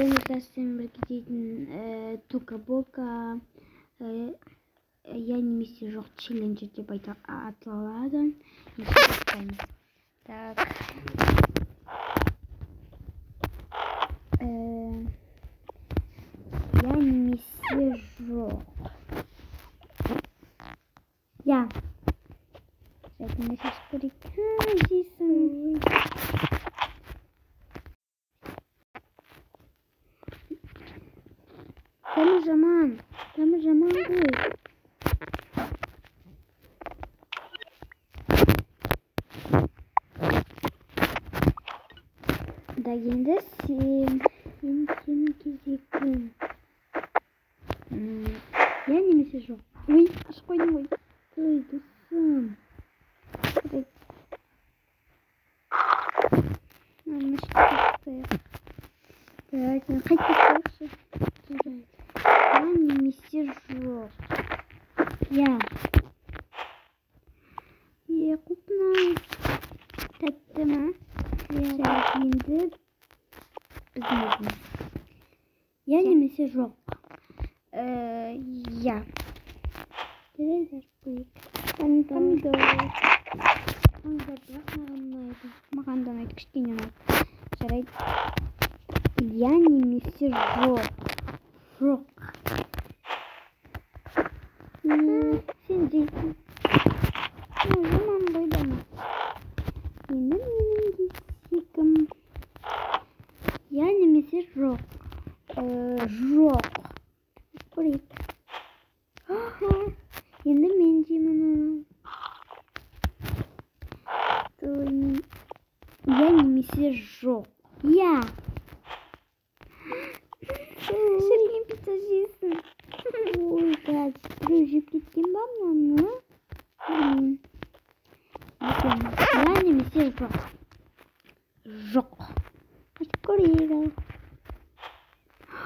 Сәсен бірге дейтін тука-бока я немесе жоқ челленджі деп аталады. Так. Я немесе жоқ. Я. Мен сейчас көрейік. Жейсің. Тамы жаман ғой. Да енді сенің кезегің. Я немесе жоқ. Ой, ашып қойдым ғой. Ой, досым. Қайтып я немесе жоқ. Я. Құпнай. Тәтті ма? Енді біздің. Я немесе жоқ. Я. Келелер қойып. Помидор. Маған да ұнайды, кішкене ұнайды. Жарайды. Я немесе жоқ. Жоқ. Сен жейсің. Жаман ғой дама. Енді менің кезегім. Я немесе жоқ. Жоқ. Көрейік. Енді мен жеймін. Я немесе жоқ. Я. Шірген пицца жейсің. Ой, қазір біреу жеп кеткен ба мынаны? Я немесе жоқ. Жоқ. Айтып көрейік.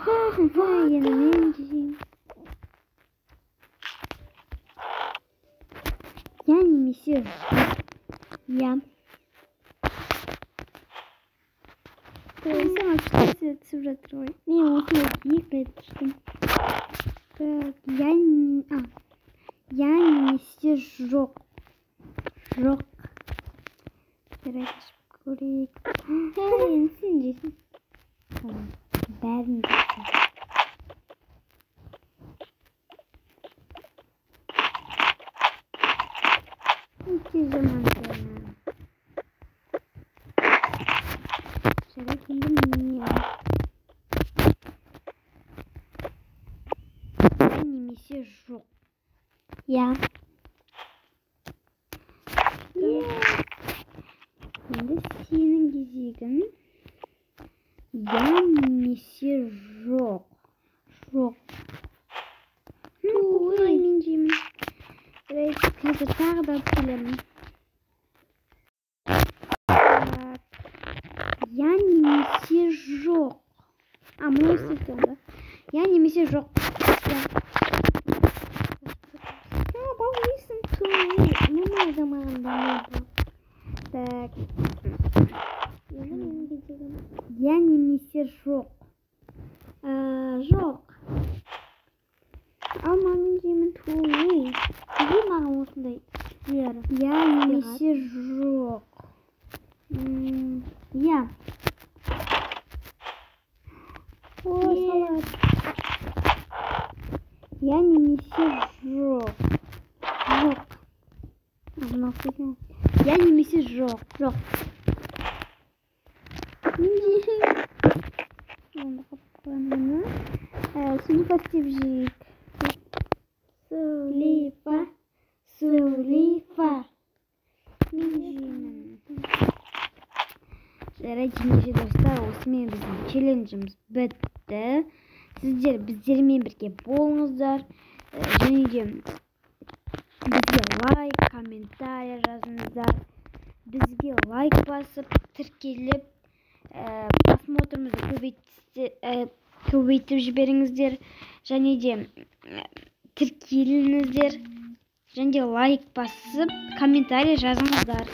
Енді мен жеймін. Я немесе жоқ. Я. Сама күштесі түсіп жатыр ғой. Мен осындай екі рет түштім. Я немесе жоқ. Жоқ. Жарайды, ашып көрейік. Енді сен жейсің. Бәрін жейсің. Өте жаман жаман. Жарайды, енді мен. Я немесе жоқ. Я. Енді сенің кезегің. Я немесе жоқ. Жоқ. Ой, мен жеймін. Қазір тағы да келемін. Я немесе жоқ. Мұны істейтін да. Я немесе жоқ. Балғайсың той. Мұны замаған болмайды. Так. Я немесе жоқ. Жоқ. Мен жеймін той. Неге маған осындай? Я немесе жоқ. Я. Салат. Я немесе жоқ. Жоқ. Я немесе жоқ. Жоқ. Сулипа істеп жейік. Сулипа. Мен жеймін. Жарайды, жеңеше достар, осымен біздің челленджіміз бітті. Сіздер біздермен бірге болыңыздар. Және де бізге лайк, комментарий жазыңыздар. Бізге лайк басып, тіркеліп, просмотрымызды көбейтіп жіберіңіздер. Және де тіркеліңіздер. Және де лайк басып, комментарий жазыңыздар.